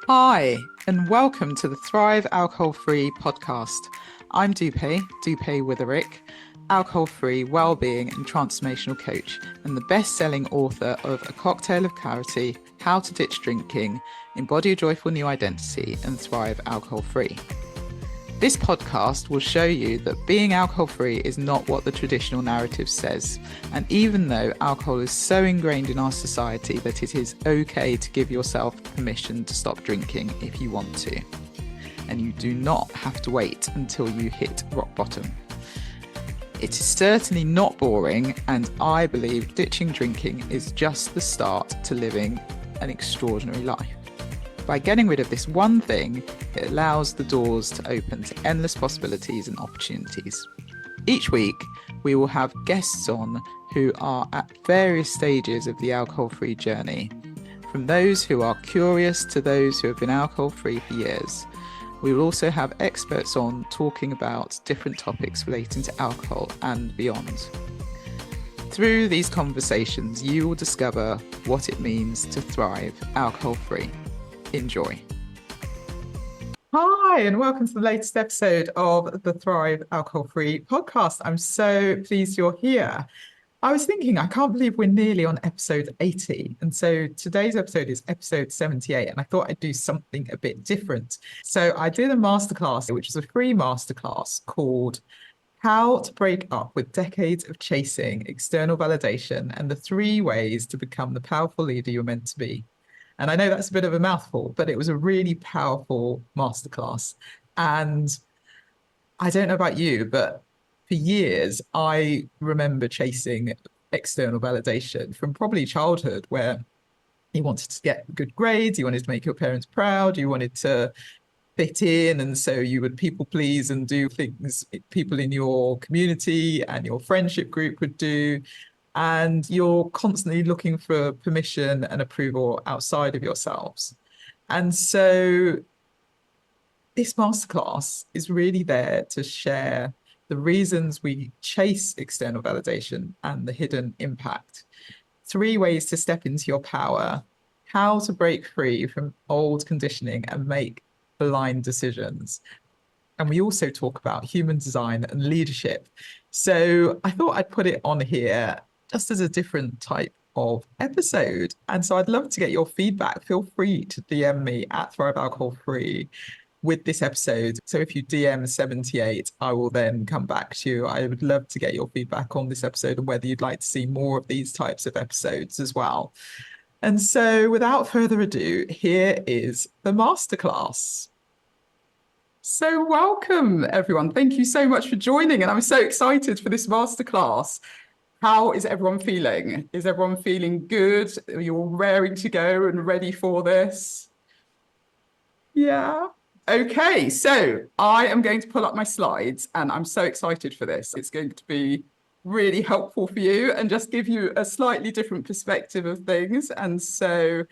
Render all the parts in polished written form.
Hi, and welcome to the Thrive Alcohol-Free podcast. I'm Dupe Witherick, alcohol-free well-being and transformational coach, and the best-selling author of A Cocktail of Clarity, How to Ditch Drinking, Embody a Joyful New Identity, and Thrive Alcohol-Free. This podcast will show you that being alcohol-free is not what the traditional narrative says. And even though alcohol is so ingrained in our society that it is okay to give yourself permission to stop drinking if you want to. And you do not have to wait until you hit rock bottom. It is certainly not boring, and I believe ditching drinking is just the start to living an extraordinary life. By getting rid of this one thing, it allows the doors to open to endless possibilities and opportunities. Each week, we will have guests on who are at various stages of the alcohol-free journey, from those who are curious to those who have been alcohol-free for years. We will also have experts on talking about different topics relating to alcohol and beyond. Through these conversations, you will discover what it means to thrive alcohol-free. Enjoy. Hi, and welcome to the latest episode of the Thrive Alcohol-Free podcast. I'm so pleased you're here. I was thinking, I can't believe we're nearly on episode 80. And so today's episode is episode 78. And I thought I'd do something a bit different. So I did a masterclass, which is a free masterclass called How to Break Up with Decades of Chasing External Validation and the 3 Ways to Become the Powerful Leader You're Meant to Be. And I know that's a bit of a mouthful, but it was a really powerful masterclass. And I don't know about you, but for years, I remember chasing external validation from probably childhood, where you wanted to get good grades, you wanted to make your parents proud, you wanted to fit in. And so you would people please and do things people in your community and your friendship group would do. And you're constantly looking for permission and approval outside of yourselves. And so this masterclass is really there to share the reasons we chase external validation and the hidden impact. 3 ways to step into your power, how to break free from old conditioning and make blind decisions. And we also talk about human design and leadership. So I thought I'd put it on here just as a different type of episode. And so I'd love to get your feedback. Feel free to DM me at Thrive Alcohol Free with this episode. So if you DM 78, I will then come back to you. I would love to get your feedback on this episode and whether you'd like to see more of these types of episodes as well. And so without further ado, here is the masterclass. So welcome, everyone. Thank you so much for joining. And I'm so excited for this masterclass. How is everyone feeling? Is everyone feeling good? Are you all raring to go and ready for this? Yeah. Okay, so I am going to pull up my slides and I'm so excited for this. It's going to be really helpful for you and just give you a slightly different perspective of things. And so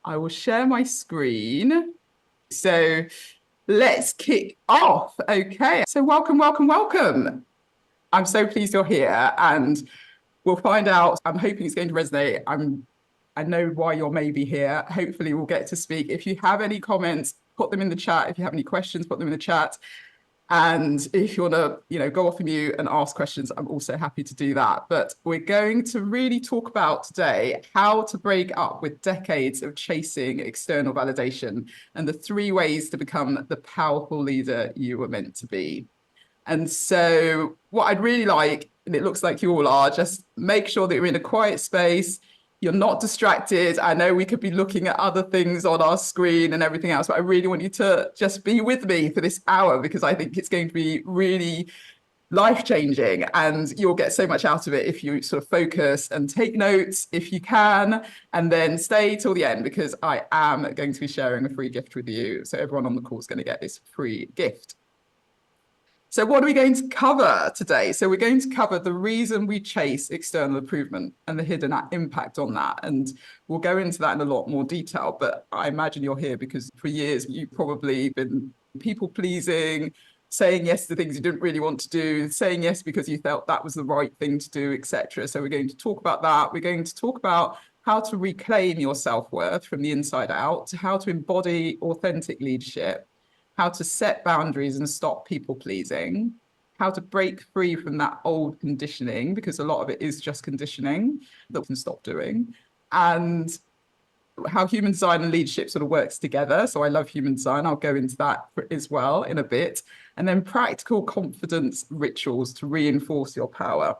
I will share my screen. So let's kick off. Okay, so welcome. I'm so pleased you're here and we'll find out. I'm hoping it's going to resonate. I know why you're maybe here. Hopefully we'll get to speak. If you have any comments, put them in the chat. If you have any questions, put them in the chat. And if you want to, go off mute and ask questions, I'm also happy to do that. But we're going to really talk about today how to break up with decades of chasing external validation and the 3 ways to become the powerful leader you were meant to be. And so what I'd really like, and it looks like you all are, just make sure that you're in a quiet space. You're not distracted. I know we could be looking at other things on our screen and everything else, but I really want you to just be with me for this hour because I think it's going to be really life-changing and you'll get so much out of it if you sort of focus and take notes if you can, and then stay till the end because I am going to be sharing a free gift with you. So everyone on the call is going to get this free gift. So what are we going to cover today? So we're going to cover the reason we chase external improvement and the hidden impact on that. And we'll go into that in a lot more detail, but I imagine you're here because for years you've probably been people pleasing, saying yes to things you didn't really want to do, saying yes because you felt that was the right thing to do, etc. So we're going to talk about that. We're going to talk about how to reclaim your self-worth from the inside out, how to embody authentic leadership, how to set boundaries and stop people pleasing, how to break free from that old conditioning, because a lot of it is just conditioning that we can stop doing, and how human design and leadership sort of works together. So I love human design. I'll go into that as well in a bit. And then practical confidence rituals to reinforce your power.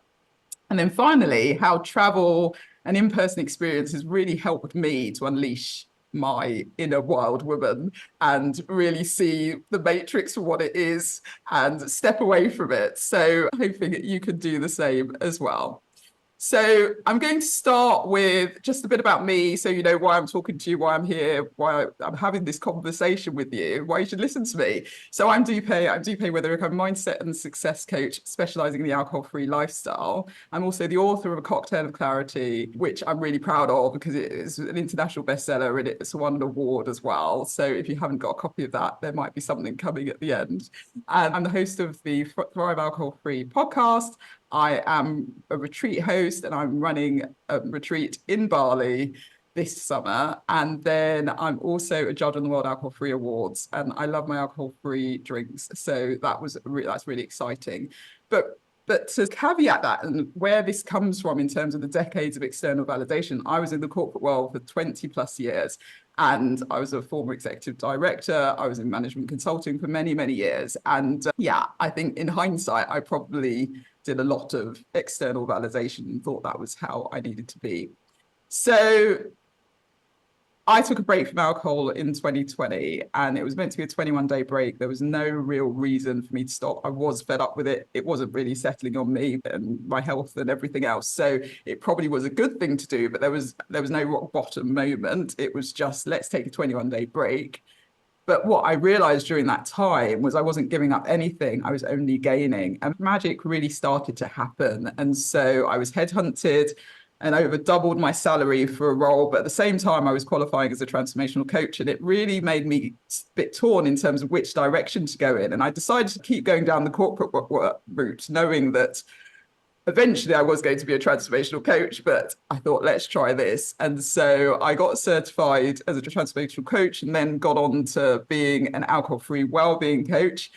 And then finally, how travel and in-person experience has really helped me to unleash my inner wild woman and really see the matrix for what it is and step away from it. So hoping that you can do the same as well. So I'm going to start with just a bit about me, so you know why I'm talking to you, why I'm here, why I'm having this conversation with you, why you should listen to me. So I'm Dupe Witherick. I'm a mindset and success coach specializing in the alcohol-free lifestyle. I'm also the author of A Cocktail of Clarity, which I'm really proud of because it is an international bestseller and it's won an award as well. So if you haven't got a copy of that, there might be something coming at the end. And I'm the host of the Thrive Alcohol-Free podcast. I am a retreat host and I'm running a retreat in Bali this summer. And then I'm also a judge on the World Alcohol Free Awards. And I love my alcohol-free drinks. So that's really exciting. But to caveat that and where this comes from in terms of the decades of external validation, I was in the corporate world for 20 plus years. And I was a former executive director. I was in management consulting for many, many years. And yeah, I think in hindsight, I probably did a lot of external validation and thought that was how I needed to be. So I took a break from alcohol in 2020 and it was meant to be a 21-day break. There was no real reason for me to stop. I was fed up with it. It wasn't really settling on me and my health and everything else. So it probably was a good thing to do, but there was no rock bottom moment. It was just, let's take a 21-day break. But what I realized during that time was I wasn't giving up anything. I was only gaining. And magic really started to happen. And so I was headhunted and over doubled my salary for a role. But at the same time, I was qualifying as a transformational coach. And it really made me a bit torn in terms of which direction to go in. And I decided to keep going down the corporate route, knowing that eventually I was going to be a transformational coach, but I thought, let's try this. And so I got certified as a transformational coach and then got on to being an alcohol-free well-being coach.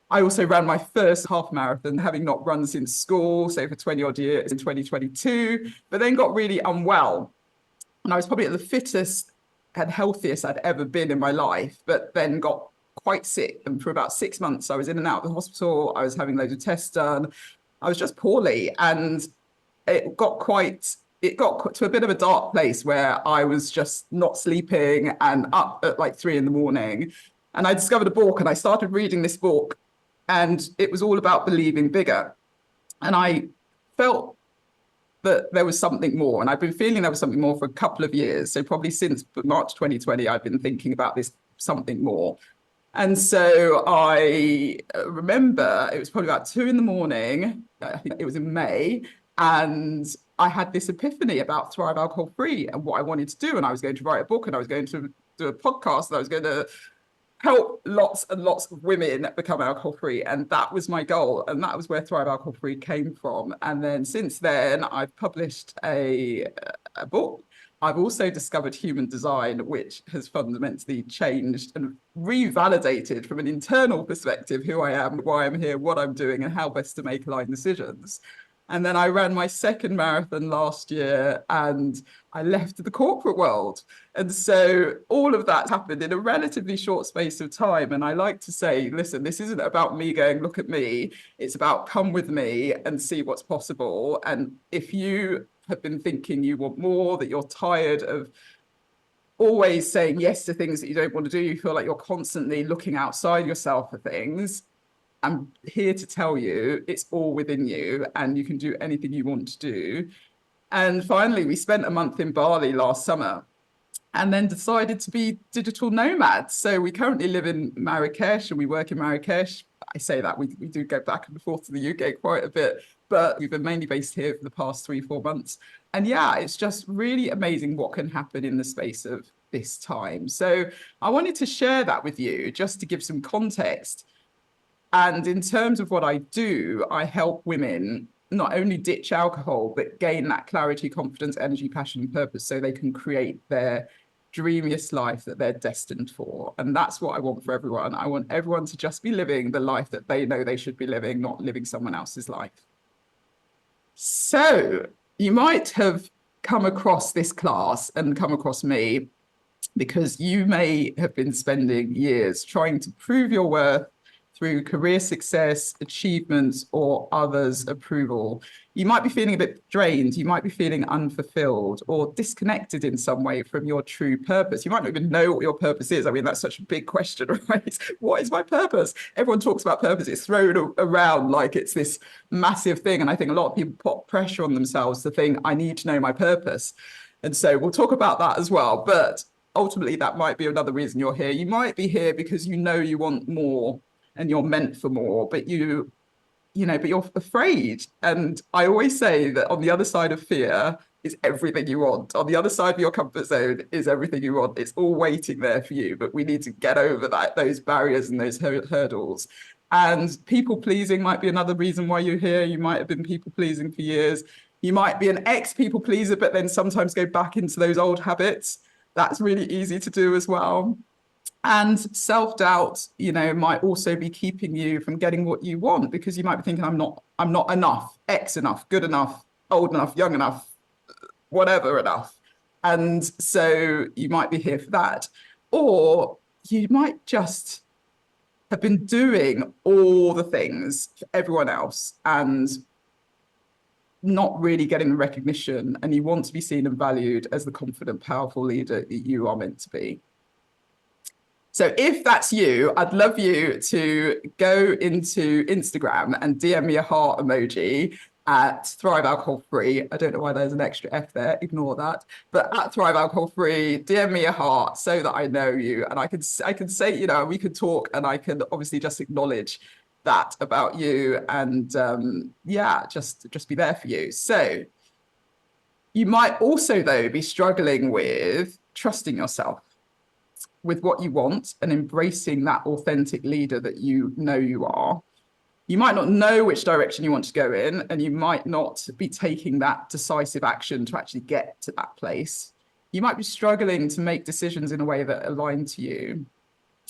I also ran my first half marathon, having not run since school, so for 20 odd years in 2022, but then got really unwell. And I was probably at the fittest and healthiest I'd ever been in my life, but then got quite sick. And for about 6 months, I was in and out of the hospital. I was having loads of tests done. I was just poorly, and it got to a bit of a dark place where I was just not sleeping and up at like 3 a.m. And I discovered a book and I started reading this book and it was all about believing bigger. And I felt that there was something more, and I've been feeling there was something more for a couple of years. So probably since March 2020, I've been thinking about this something more. And so I remember it was probably about 2 a.m. I think it was in May. And I had this epiphany about Thrive Alcohol Free and what I wanted to do. And I was going to write a book and I was going to do a podcast and I was going to help lots and lots of women become alcohol free. And that was my goal. And that was where Thrive Alcohol Free came from. And then since then, I've published a book. I've also discovered human design, which has fundamentally changed and revalidated from an internal perspective who I am, why I'm here, what I'm doing, and how best to make aligned decisions. And then I ran my second marathon last year and I left the corporate world. And so all of that happened in a relatively short space of time. And I like to say, listen, this isn't about me going, look at me. It's about come with me and see what's possible. And if you have been thinking you want more, that you're tired of always saying yes to things that you don't want to do, you feel like you're constantly looking outside yourself for things, I'm here to tell you it's all within you and you can do anything you want to do. And finally, we spent a month in Bali last summer and then decided to be digital nomads. So we currently live in Marrakesh and we work in Marrakesh. I say that we do go back and forth to the UK quite a bit, but we've been mainly based here for the past 3-4 months. And yeah, it's just really amazing what can happen in the space of this time. So I wanted to share that with you just to give some context. And in terms of what I do, I help women not only ditch alcohol, but gain that clarity, confidence, energy, passion, and purpose so they can create their dreamiest life that they're destined for. And that's what I want for everyone. I want everyone to just be living the life that they know they should be living, not living someone else's life. So you might have come across this class and come across me because you may have been spending years trying to prove your worth through career success, achievements, or others' approval. You might be feeling a bit drained, you might be feeling unfulfilled or disconnected in some way from your true purpose. You might not even know what your purpose is. I mean, that's such a big question, right? What is my purpose? Everyone talks about purpose. It's thrown around like it's this massive thing. And I think a lot of people put pressure on themselves to think, I need to know my purpose. And so we'll talk about that as well. But ultimately, that might be another reason you're here. You might be here because you know you want more and you're meant for more, but you're afraid. And I always say that on the other side of fear is everything you want. On the other side of your comfort zone is everything you want. It's all waiting there for you, but we need to get over those barriers and those hurdles. And people pleasing might be another reason why you're here. You might have been people pleasing for years. You might be an ex-people pleaser, but then sometimes go back into those old habits. That's really easy to do as well. And self-doubt, might also be keeping you from getting what you want, because you might be thinking, I'm not enough, X enough, good enough, old enough, young enough, whatever enough. And so you might be here for that. Or you might just have been doing all the things for everyone else and not really getting the recognition, and you want to be seen and valued as the confident, powerful leader that you are meant to be. So if that's you, I'd love you to go into Instagram and DM me a heart emoji at Thrive Alcohol Free. I don't know why there's an extra F there, ignore that. But at Thrive Alcohol Free, DM me a heart so that I know you. And I can say, we could talk, and I can obviously just acknowledge that about you, and just be there for you. So you might also, though, be struggling with trusting yourself with what you want and embracing that authentic leader that you know you are. You might not know which direction you want to go in, and you might not be taking that decisive action to actually get to that place. You might be struggling to make decisions in a way that align to you.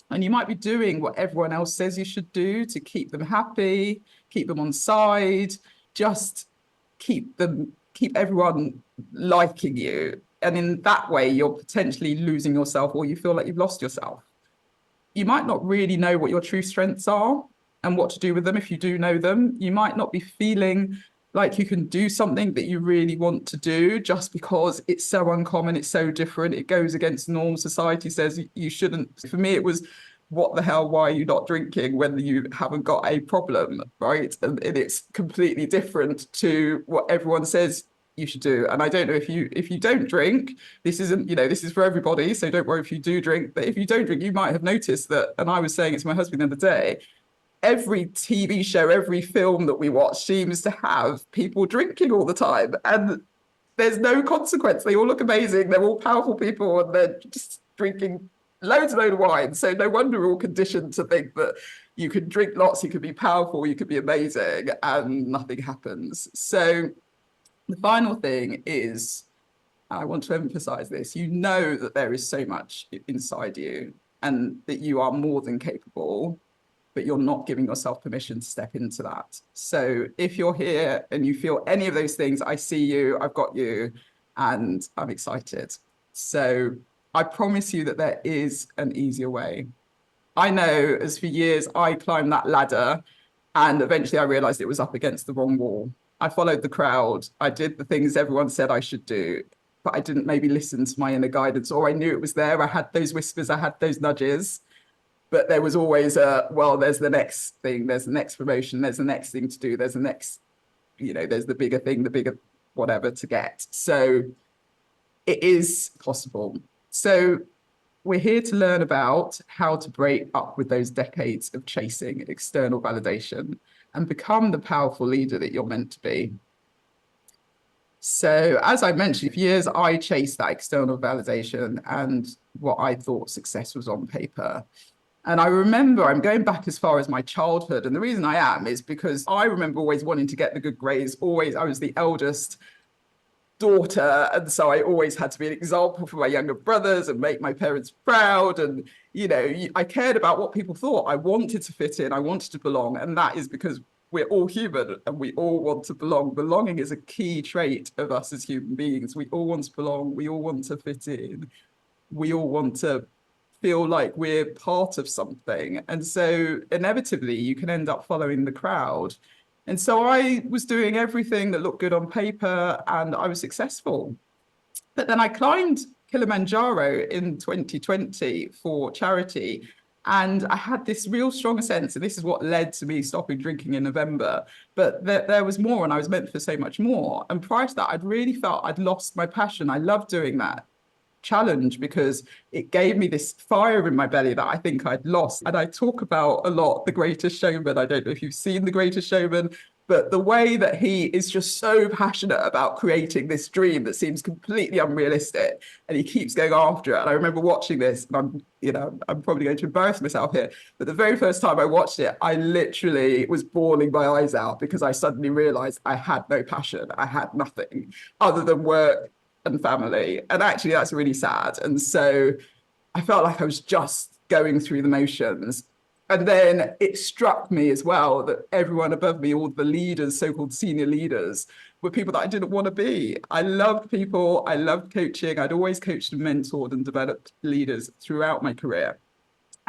And you might be doing what everyone else says you should do to keep them happy, keep them on side, just keep everyone liking you. And in that way, you're potentially losing yourself, or you feel like you've lost yourself. You might not really know what your true strengths are and what to do with them if you do know them. You might not be feeling like you can do something that you really want to do just because it's so uncommon, it's so different, it goes against norm. Society says you shouldn't. For me, it was, what the hell, why are you not drinking when you haven't got a problem, right? And it's completely different to what everyone says you should do. And I don't know if you don't drink, this isn't, this is for everybody, so don't worry if you do drink. But if you don't drink, you might have noticed that, and I was saying it to my husband the other day, every TV show, every film that we watch seems to have people drinking all the time, and there's no consequence. They all look amazing, they're all powerful people, and they're just drinking loads and loads of wine. So no wonder we're all conditioned to think that you can drink lots, you could be powerful, you could be amazing, and nothing happens. So the final thing is, I want to emphasize this, you know that there is so much inside you and that you are more than capable, but you're not giving yourself permission to step into that. So if you're here and you feel any of those things, I see you, I've got you, and I'm excited. So I promise you that there is an easier way. I know, as for years, I climbed that ladder, and eventually I realized it was up against the wrong wall. I followed the crowd. I did the things everyone said I should do, but I didn't maybe listen to my inner guidance, or I knew it was there. I had those whispers, I had those nudges, but there was always there's the next thing, there's the next promotion, there's the next thing to do, there's the next, there's the bigger thing, the bigger whatever to get. So it is possible. So we're here to learn about how to break up with those decades of chasing external validation and become the powerful leader that you're meant to be. So as I mentioned, for years, I chased that external validation and what I thought success was on paper. And I remember, I'm going back as far as my childhood. And the reason I am is because I remember always wanting to get the good grades. Always, I was the eldest daughter. And so I always had to be an example for my younger brothers and make my parents proud. And, I cared about what people thought. I wanted to fit in. I wanted to belong. And that is because we're all human and we all want to belong. Belonging is a key trait of us as human beings. We all want to belong. We all want to fit in. We all want to feel like we're part of something. And so inevitably you can end up following the crowd. And so I was doing everything that looked good on paper and I was successful. But then I climbed Kilimanjaro in 2020 for charity. And I had this real strong sense, and this is what led to me stopping drinking in November, but there was more and I was meant for so much more. And prior to that, I'd really felt I'd lost my passion. I loved doing that challenge because it gave me this fire in my belly that I think I'd lost. And I talk about a lot The Greatest Showman. I don't know if you've seen The Greatest Showman, but the way that he is just so passionate about creating this dream that seems completely unrealistic and he keeps going after it. And I remember watching this, and I'm probably going to embarrass myself here, but the very first time I watched it, I literally was bawling my eyes out because I suddenly realized I had no passion. I had nothing other than work and family. And actually, that's really sad. And so I felt like I was just going through the motions. And then it struck me as well that everyone above me, all the leaders, so-called senior leaders, were people that I didn't want to be. I loved people. I loved coaching. I'd always coached and mentored and developed leaders throughout my career.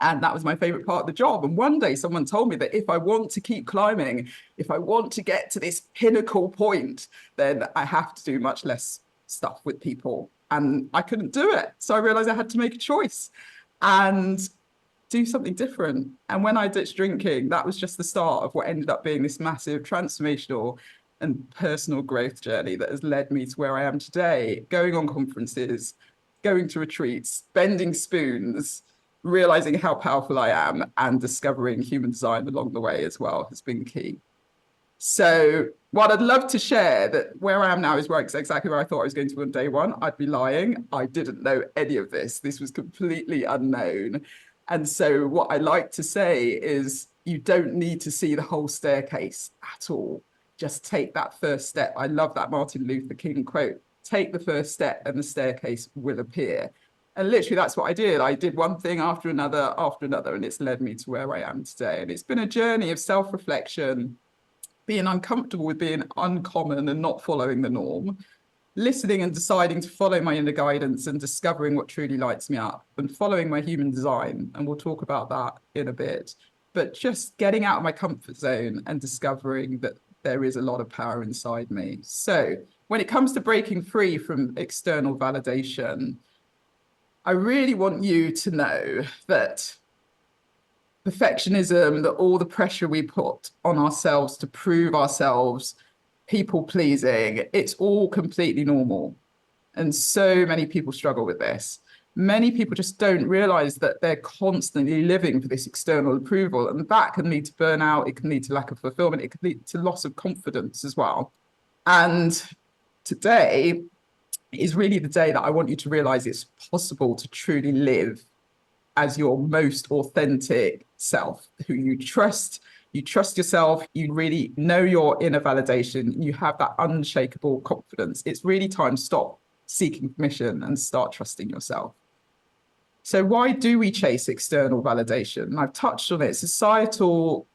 And that was my favorite part of the job. And one day someone told me that if I want to keep climbing, if I want to get to this pinnacle point, then I have to do much less stuff with people. And I couldn't do it. So I realized I had to make a choice and do something different. And when I ditched drinking, that was just the start of what ended up being this massive transformational and personal growth journey that has led me to where I am today, going on conferences, going to retreats, bending spoons, realizing how powerful I am, and discovering human design along the way as well has been key. So what I'd love to share that where I am now is exactly where I thought I was going to be on day one. I'd be lying. I didn't know any of this. This was completely unknown. And so what I like to say is you don't need to see the whole staircase at all. Just take that first step. I love that Martin Luther King quote. Take the first step and the staircase will appear. And literally that's what I did. I did one thing after another, and it's led me to where I am today. And it's been a journey of self-reflection, being uncomfortable with being uncommon and not following the norm, listening and deciding to follow my inner guidance and discovering what truly lights me up, and following my human design. And we'll talk about that in a bit. But just getting out of my comfort zone and discovering that there is a lot of power inside me. So when it comes to breaking free from external validation, I really want you to know that perfectionism, that all the pressure we put on ourselves to prove ourselves, people pleasing, it's all completely normal. And so many people struggle with this. Many people just don't realize that they're constantly living for this external approval. And that can lead to burnout. It can lead to lack of fulfillment. It can lead to loss of confidence as well. And today is really the day that I want you to realize it's possible to truly live as your most authentic self, who you trust yourself, you really know your inner validation, you have that unshakable confidence. It's really time to stop seeking permission and start trusting yourself. So why do we chase external validation? And I've touched on it. Societal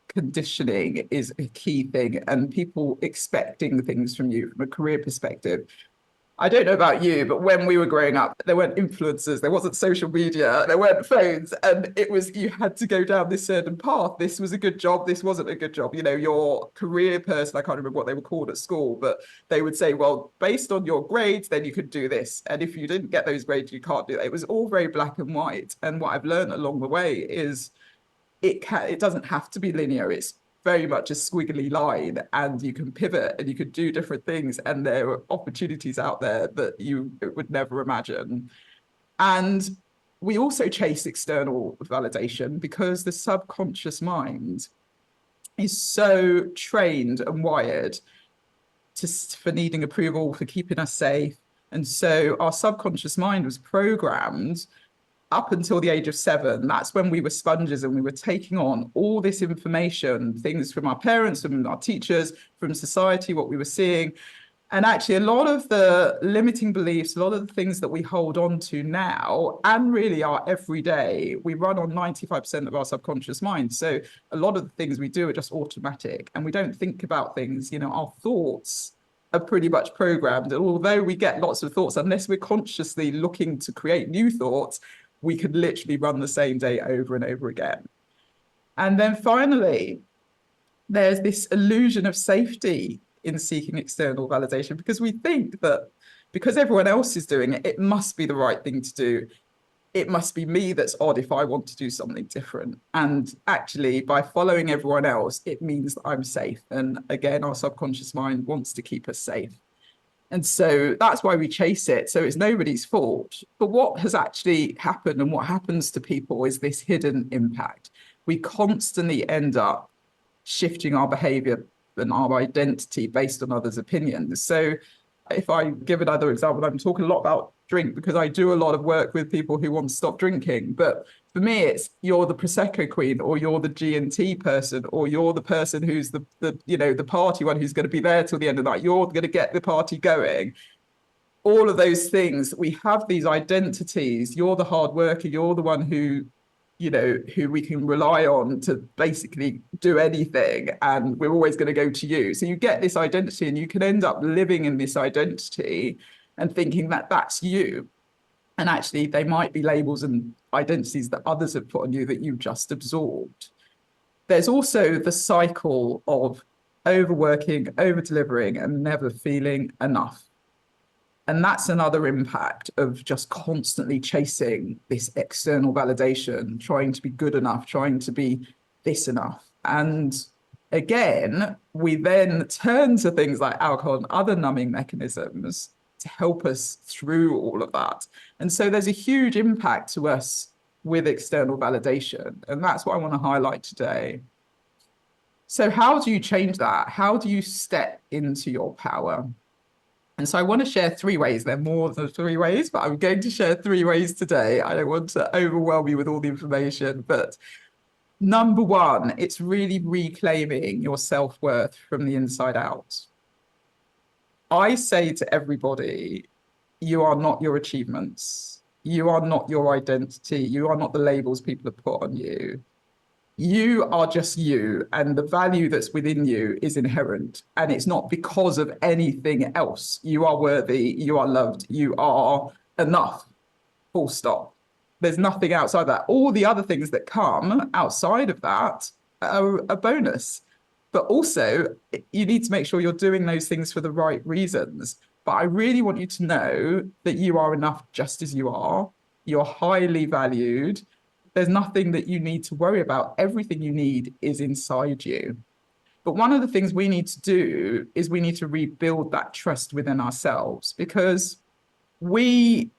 conditioning is a key thing, and people expecting things from you from a career perspective. I don't know about you, but when we were growing up, there weren't influencers, there wasn't social media, there weren't phones, and it was, you had to go down this certain path. This was a good job, this wasn't a good job. Your career person, I can't remember what they were called at school, but they would say, well, based on your grades, then you could do this. And if you didn't get those grades, you can't do that. It was all very black and white. And what I've learned along the way is it doesn't have to be linear. It's very much a squiggly line, and you can pivot and you could do different things, and there are opportunities out there that you would never imagine. And we also chase external validation because the subconscious mind is so trained and wired for needing approval, for keeping us safe. And so our subconscious mind was programmed up until the age of 7, that's when we were sponges and we were taking on all this information, things from our parents, from our teachers, from society, what we were seeing. And actually, a lot of the limiting beliefs, a lot of the things that we hold on to now, and really our everyday, we run on 95% of our subconscious mind. So a lot of the things we do are just automatic, and we don't think about things. Our thoughts are pretty much programmed. And although we get lots of thoughts, unless we're consciously looking to create new thoughts, we could literally run the same day over and over again. And then finally, there's this illusion of safety in seeking external validation, because we think that because everyone else is doing it, it must be the right thing to do. It must be me that's odd if I want to do something different. And actually, by following everyone else, it means that I'm safe. And again, our subconscious mind wants to keep us safe. And so that's why we chase it. So it's nobody's fault. But what has actually happened and what happens to people is this hidden impact. We constantly end up shifting our behavior and our identity based on others' opinions. So if I give another example, I'm talking a lot about drink because I do a lot of work with people who want to stop drinking. But for me, it's you're the Prosecco queen, or you're the G&T person, or you're the person who's the party one who's going to be there till the end of the night. You're going to get the party going. All of those things, we have these identities. You're the hard worker. You're the one who we can rely on to basically do anything, and we're always going to go to you. So you get this identity, and you can end up living in this identity and thinking that that's you. And actually, they might be labels and identities that others have put on you that you just absorbed. There's also the cycle of overworking, over-delivering, and never feeling enough. And that's another impact of just constantly chasing this external validation, trying to be good enough, trying to be this enough. And again, we then turn to things like alcohol and other numbing mechanisms to help us through all of that. And so there's a huge impact to us with external validation. And that's what I want to highlight today. So how do you change that? How do you step into your power? And so I want to share 3 ways. There are more than 3 ways, but I'm going to share 3 ways today. I don't want to overwhelm you with all the information, but number 1, it's really reclaiming your self-worth from the inside out. I say to everybody, you are not your achievements. You are not your identity. You are not the labels people have put on you. You are just you, and the value that's within you is inherent, and it's not because of anything else. You are worthy, you are loved, you are enough, full stop. There's nothing outside that. All the other things that come outside of that are a bonus. But also, you need to make sure you're doing those things for the right reasons. But I really want you to know that you are enough just as you are. You're highly valued. There's nothing that you need to worry about. Everything you need is inside you. But one of the things we need to do is we need to rebuild that trust within ourselves, because we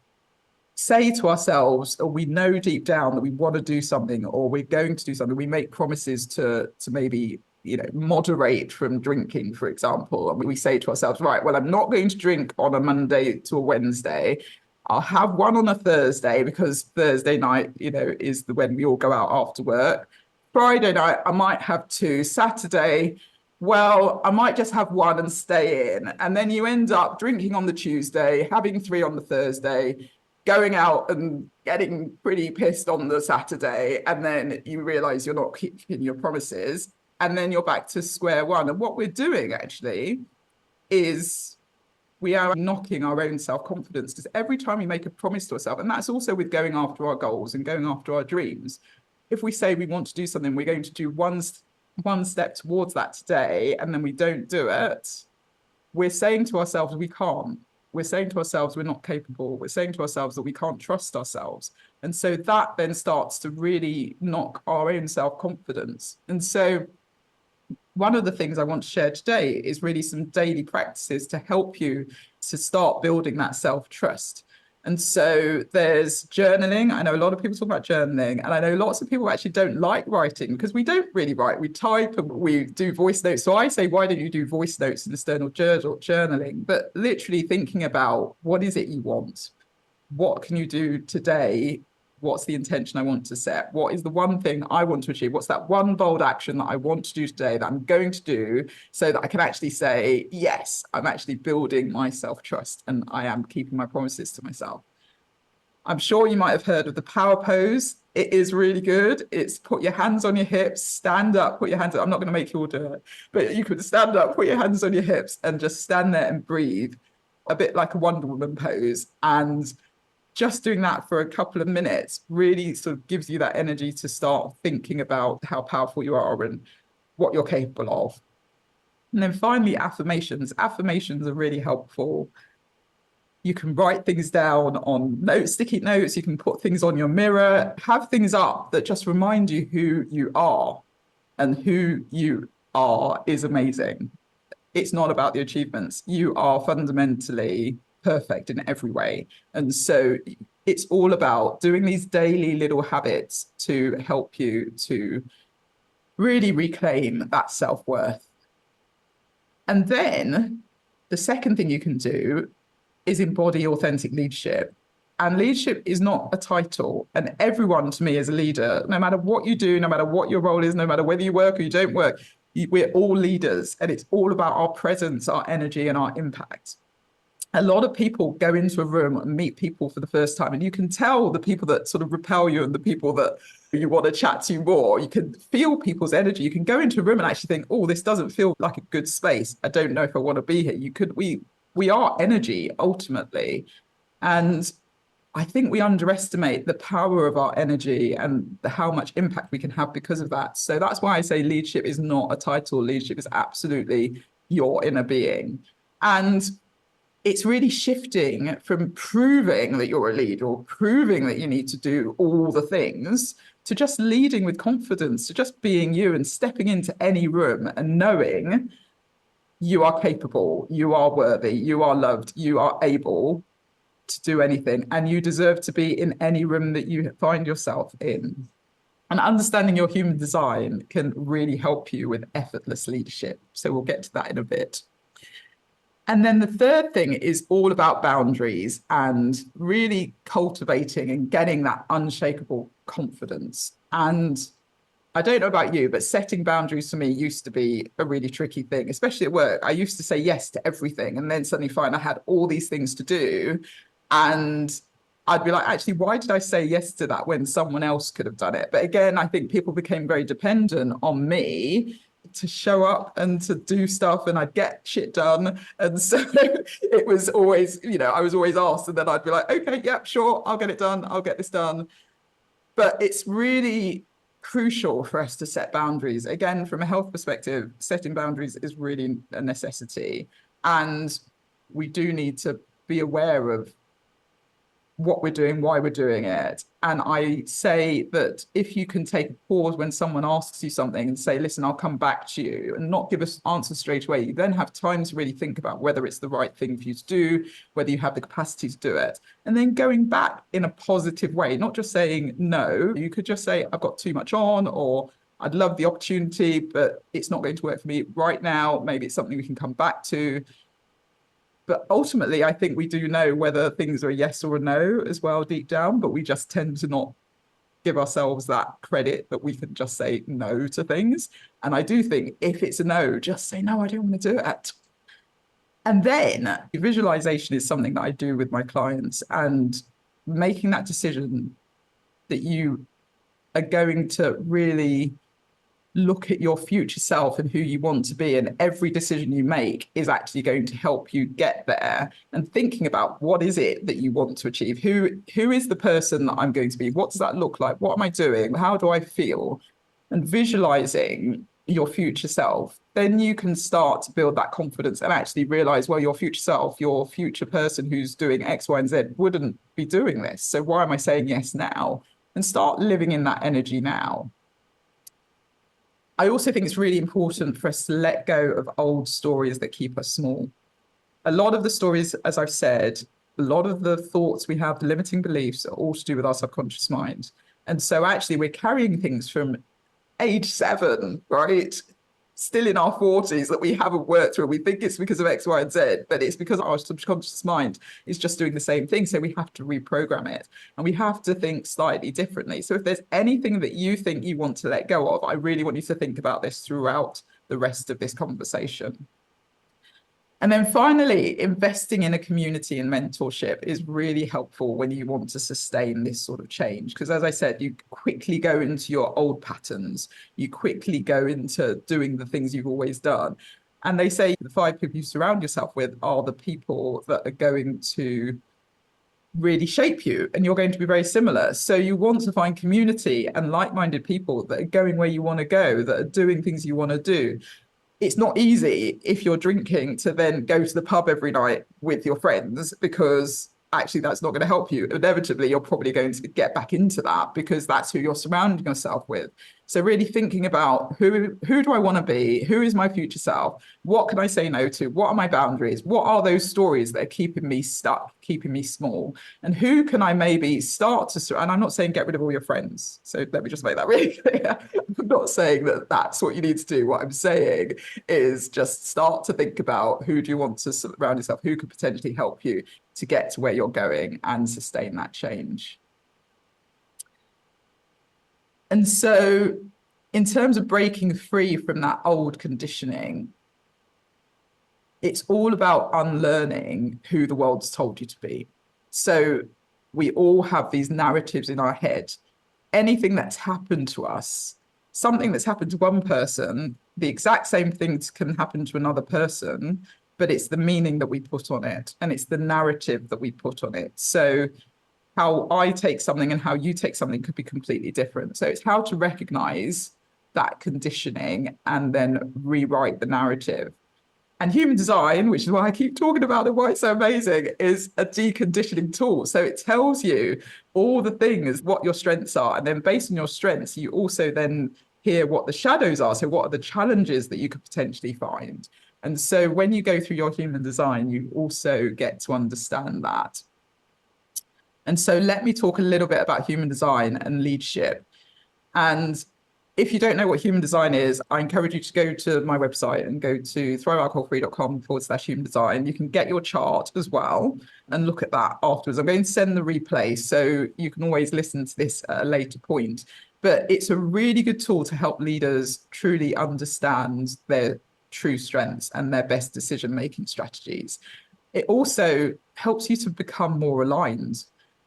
say to ourselves, or we know deep down that we want to do something, or we're going to do something. We make promises to maybe moderate from drinking, for example. And we say to ourselves, right, well, I'm not going to drink on a Monday to a Wednesday. I'll have one on a Thursday, because Thursday night, is when we all go out after work. Friday night, I might have 2. Saturday, well, I might just have 1 and stay in. And then you end up drinking on the Tuesday, having 3 on the Thursday, going out and getting pretty pissed on the Saturday. And then you realize you're not keeping your promises. And then you're back to square one. And what we're doing actually is we are knocking our own self-confidence, because every time we make a promise to ourselves, and that's also with going after our goals and going after our dreams, if we say we want to do something, we're going to do one step towards that today, and then we don't do it, we're saying to ourselves we can't. We're saying to ourselves we're not capable. We're saying to ourselves that we can't trust ourselves. And so that then starts to really knock our own self-confidence. And so one of the things I want to share today is really some daily practices to help you to start building that self-trust. And so there's journaling. I know a lot of people talk about journaling, and I know lots of people actually don't like writing, because we don't really write. We type and we do voice notes. So I say, why don't you do voice notes instead of journaling? But literally thinking about, what is it you want? What can you do today What's the intention I want to set? What is the one thing I want to achieve? What's that one bold action that I want to do today that I'm going to do so that I can actually say, yes, I'm actually building my self-trust and I am keeping my promises to myself. I'm sure you might have heard of the power pose. It is really good. It's put your hands on your hips, stand up, put your hands up. I'm not going to make you all do it, but you could stand up, put your hands on your hips and just stand there and breathe, a bit like a Wonder Woman pose. And just doing that for a couple of minutes really sort of gives you that energy to start thinking about how powerful you are and what you're capable of. And then finally, affirmations. Affirmations are really helpful. You can write things down on notes, sticky notes. You can put things on your mirror, have things up that just remind you who you are. And who you are is amazing. It's not about the achievements. You are fundamentally perfect in every way. And so it's all about doing these daily little habits to help you to really reclaim that self-worth. And then the second thing you can do is embody authentic leadership. And leadership is not a title. And everyone, to me, is a leader, no matter what you do, no matter what your role is, no matter whether you work or you don't work, we're all leaders. And it's all about our presence, our energy, and our impact. A lot of people go into a room and meet people for the first time, and you can tell the people that sort of repel you and the people that you want to chat to more. You can feel people's energy. You can go into a room and actually think, oh, this doesn't feel like a good space. I don't know if I want to be here. We are energy ultimately. And I think we underestimate the power of our energy and how much impact we can have because of that. So that's why I say leadership is not a title. Leadership is absolutely your inner being. And it's really shifting from proving that you're a leader or proving that you need to do all the things to just leading with confidence, to just being you and stepping into any room and knowing you are capable, you are worthy, you are loved, you are able to do anything, and you deserve to be in any room that you find yourself in. And understanding your human design can really help you with effortless leadership. So we'll get to that in a bit. And then the third thing is all about boundaries and really cultivating and getting that unshakable confidence. And I don't know about you, but setting boundaries for me used to be a really tricky thing, especially at work. I used to say yes to everything and then suddenly find I had all these things to do. And I'd be like, actually, why did I say yes to that when someone else could have done it? But again, I think people became very dependent on me to show up and to do stuff, and I'd get shit done. And so it was always, I was always asked, and then I'd be like, okay, yeah, sure, I'll get it done. I'll get this done. But it's really crucial for us to set boundaries. Again, from a health perspective, setting boundaries is really a necessity. And we do need to be aware of what we're doing, why we're doing it. And I say that if you can take a pause when someone asks you something and say, listen, I'll come back to you, and not give us answers straight away, you then have time to really think about whether it's the right thing for you to do, whether you have the capacity to do it. And then going back in a positive way, not just saying no. You could just say, I've got too much on, or I'd love the opportunity, but it's not going to work for me right now. Maybe it's something we can come back to. But ultimately, I think we do know whether things are a yes or a no as well, deep down, but we just tend to not give ourselves that credit that we can just say no to things. And I do think if it's a no, just say, no, I don't want to do it. And then visualization is something that I do with my clients, and making that decision that you are going to really look at your future self and who you want to be, and every decision you make is actually going to help you get there. And thinking about what is it that you want to achieve, who is the person that I'm going to be, what does that look like, what am I doing, how do I feel, and visualizing your future self, then you can start to build that confidence and actually realize, well, your future self, your future person who's doing X, Y, and Z wouldn't be doing this. So why am I saying yes now? And start living in that energy now. I also think it's really important for us to let go of old stories that keep us small. A lot of the stories, as I've said, a lot of the thoughts we have, the limiting beliefs, are all to do with our subconscious mind. And so actually we're carrying things from age 7, right? still in our 40s that we haven't worked through. We think it's because of X, Y, and Z, but it's because our subconscious mind is just doing the same thing. So we have to reprogram it, and we have to think slightly differently. So if there's anything that you think you want to let go of, I really want you to think about this throughout the rest of this conversation. And then finally, investing in a community and mentorship is really helpful when you want to sustain this sort of change. Because as I said, you quickly go into your old patterns. You quickly go into doing the things you've always done. And they say the 5 people you surround yourself with are the people that are going to really shape you, and you're going to be very similar. So you want to find community and like-minded people that are going where you want to go, that are doing things you want to do. It's not easy if you're drinking to then go to the pub every night with your friends, because actually that's not going to help you. Inevitably, you're probably going to get back into that because that's who you're surrounding yourself with. So really thinking about who do I want to be? Who is my future self? What can I say no to? What are my boundaries? What are those stories that are keeping me stuck, keeping me small? And who can I maybe start to, and I'm not saying get rid of all your friends. So let me just make that really clear. I'm not saying that that's what you need to do. What I'm saying is just start to think about who do you want to surround yourself, who could potentially help you to get to where you're going and sustain that change. And so in terms of breaking free from that old conditioning, it's all about unlearning who the world's told you to be. So we all have these narratives in our head. Anything that's happened to us, something that's happened to one person, the exact same thing can happen to another person, but it's the meaning that we put on it, and it's the narrative that we put on it. So how I take something and how you take something could be completely different. So it's how to recognize that conditioning and then rewrite the narrative. And human design, which is why I keep talking about it, why it's so amazing, is a deconditioning tool. So it tells you all the things, what your strengths are. And then based on your strengths, you also then hear what the shadows are. So what are the challenges that you could potentially find? And so when you go through your human design, you also get to understand that. And so let me talk a little bit about human design and leadership. And if you don't know what human design is, I encourage you to go to my website and go to thrivealcoholfree.com/human design. You can get your chart as well and look at that afterwards. I'm going to send the replay, so you can always listen to this at a later point. But it's a really good tool to help leaders truly understand their true strengths and their best decision-making strategies. It also helps you to become more aligned.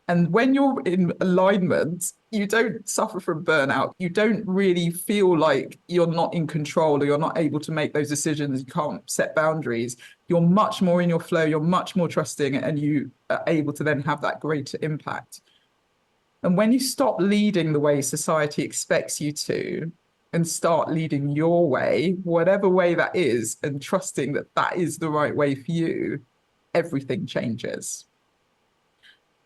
And when you're in alignment, you don't suffer from burnout. You don't really feel like you're not in control or you're not able to make those decisions. You can't set boundaries. You're much more in your flow. You're much more trusting, and you are able to then have that greater impact. And when you stop leading the way society expects you to and start leading your way, whatever way that is, and trusting that that is the right way for you, everything changes.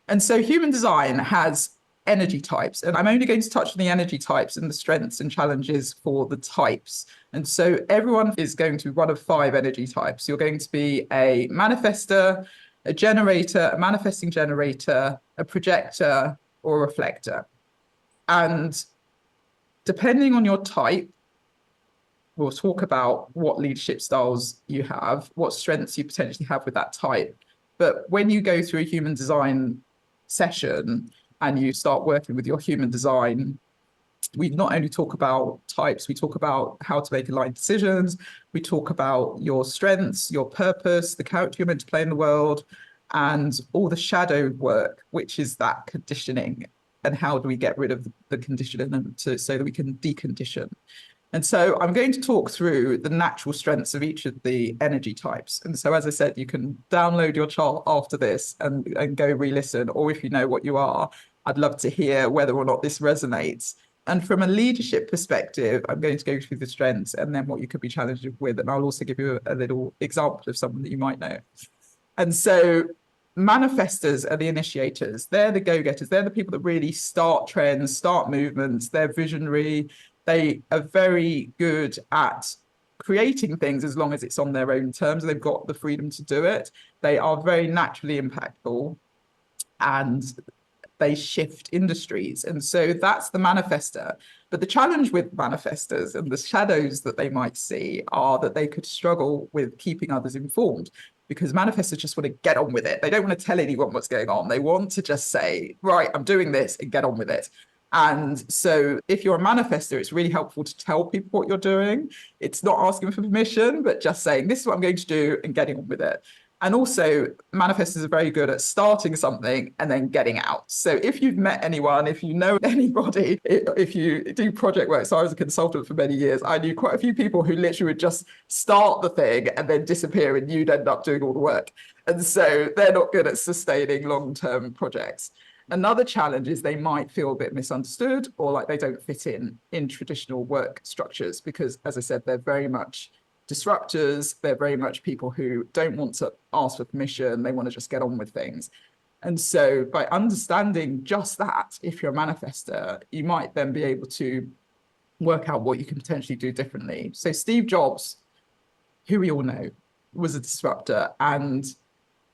And so human design has energy types, and I'm only going to touch on the energy types and the strengths and challenges for the types. And so everyone is going to be one of 5 energy types. You're going to be a manifestor, a generator, a manifesting generator, a projector, or a reflector. And depending on your type, we'll talk about what leadership styles you have, what strengths you potentially have with that type. But when you go through a human design session and you start working with your human design, we not only talk about types, we talk about how to make aligned decisions, we talk about your strengths, your purpose, the character you're meant to play in the world, and all the shadow work, which is that conditioning, and how do we get rid of the conditioning so that we can decondition. And so I'm going to talk through the natural strengths of each of the energy types. And so, as I said, you can download your chart after this and go re-listen, or if you know what you are, I'd love to hear whether or not this resonates. And from a leadership perspective, I'm going to go through the strengths and then what you could be challenged with. And I'll also give you a little example of someone that you might know. And so manifestors are the initiators. They're the go-getters. They're the people that really start trends, start movements. They're visionary. They are very good at creating things as long as it's on their own terms. They've got the freedom to do it. They are very naturally impactful, and they shift industries. And so that's the manifester. But the challenge with manifestors and the shadows that they might see are that they could struggle with keeping others informed, because manifestors just want to get on with it. They don't want to tell anyone what's going on. They want to just say, right, I'm doing this, and get on with it. And so if you're a manifestor, it's really helpful to tell people what you're doing. It's not asking for permission, but just saying, this is what I'm going to do, and getting on with it. And also, manifestors are very good at starting something and then getting out. So if you've met anyone, if you know anybody, if you do project work, so I was a consultant for many years, I knew quite a few people who literally would just start the thing and then disappear, and you'd end up doing all the work. And so they're not good at sustaining long-term projects. Another challenge is they might feel a bit misunderstood, or like they don't fit in traditional work structures, because, as I said, they're very much disruptors. They're very much people who don't want to ask for permission. They want to just get on with things. And so by understanding just that, if you're a manifestor, you might then be able to work out what you can potentially do differently. So Steve Jobs, who we all know, was a disruptor, and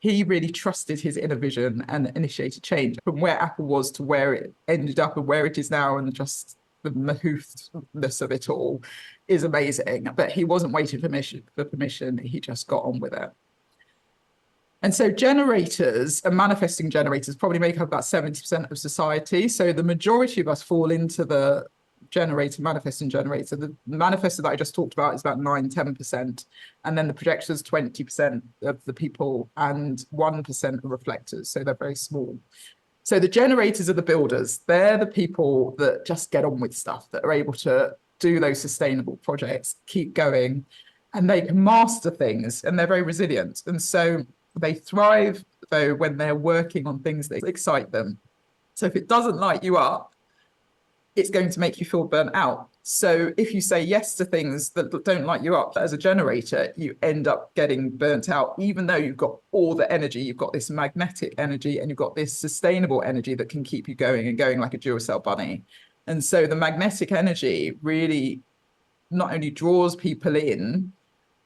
he really trusted his inner vision and initiated change from where Apple was to where it ended up and where it is now, and just the mahouthness of it all is amazing. But he wasn't waiting for permission. He just got on with it. And so generators and manifesting generators probably make up about 70% of society. So the majority of us fall into the manifesting generator. The manifestor that I just talked about is about 9-10%. And then the projectors, 20% of the people, and 1% are reflectors. So they're very small. So the generators are the builders. They're the people that just get on with stuff, that are able to do those sustainable projects, keep going, and they can master things, and they're very resilient. And so they thrive, though, when they're working on things that excite them. So if it doesn't light you up, it's going to make you feel burnt out. So if you say yes to things that don't light you up as a generator, you end up getting burnt out, even though you've got all the energy. You've got this magnetic energy, and you've got this sustainable energy that can keep you going and going like a Duracell bunny. And so the magnetic energy really not only draws people in,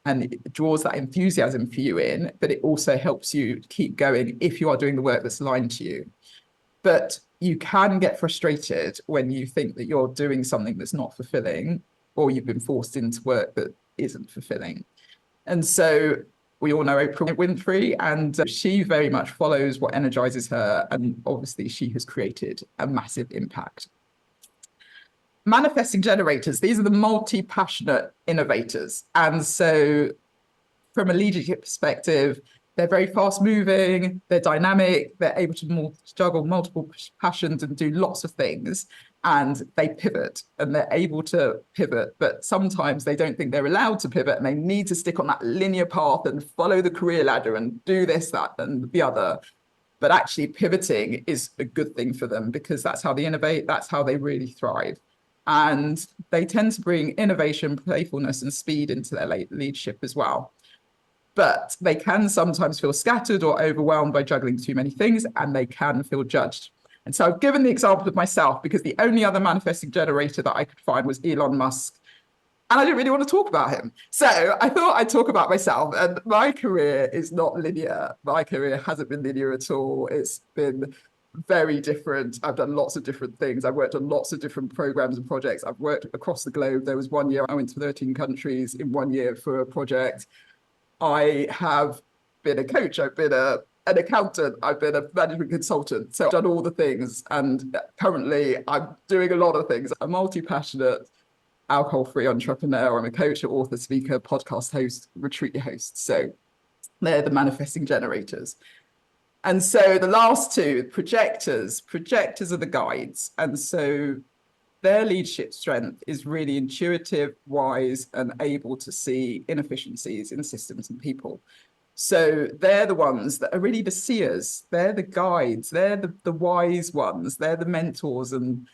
and it draws that enthusiasm for you in, but it also helps you keep going if you are doing the work that's aligned to you. But you can get frustrated when you think that you're doing something that's not fulfilling, or you've been forced into work that isn't fulfilling. And so we all know Oprah Winfrey, and she very much follows what energizes her. And obviously she has created a massive impact. Manifesting generators, these are the multi-passionate innovators. And so from a leadership perspective, they're very fast moving, they're dynamic, they're able to juggle multiple passions and do lots of things, and they pivot, and they're able to pivot, but sometimes they don't think they're allowed to pivot, and they need to stick on that linear path and follow the career ladder and do this, that, and the other. But actually pivoting is a good thing for them, because that's how they innovate, that's how they really thrive. And they tend to bring innovation, playfulness, and speed into their leadership as well. But they can sometimes feel scattered or overwhelmed by juggling too many things, and they can feel judged. And so I've given the example of myself, because the only other manifesting generator that I could find was Elon Musk. And I didn't really want to talk about him. So I thought I'd talk about myself. And my career is not linear. My career hasn't been linear at all. It's been very different. I've done lots of different things. I've worked on lots of different programs and projects. I've worked across the globe. There was one year I went to 13 countries in 1 year for a project. I have been a coach, I've been an accountant, I've been a management consultant. So I've done all the things. And currently I'm doing a lot of things. I'm a multi-passionate, alcohol-free entrepreneur. I'm a coach, an author, speaker, podcast host, retreat host. So they're the manifesting generators. And so the last two, projectors are the guides. And so their leadership strength is really intuitive, wise, and able to see inefficiencies in systems and people. So they're the ones that are really the seers. They're the guides. They're the wise ones. They're the mentors, and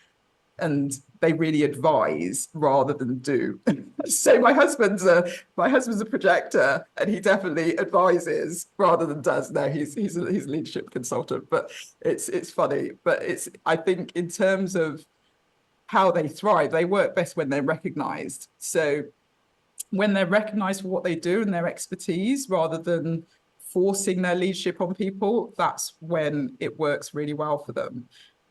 they really advise rather than do. So my husband's a projector, and he definitely advises rather than does. No, he's a leadership consultant, but it's funny. But I think in terms of how they thrive, they work best when they're recognized. So when they're recognized for what they do and their expertise, rather than forcing their leadership on people, that's when it works really well for them.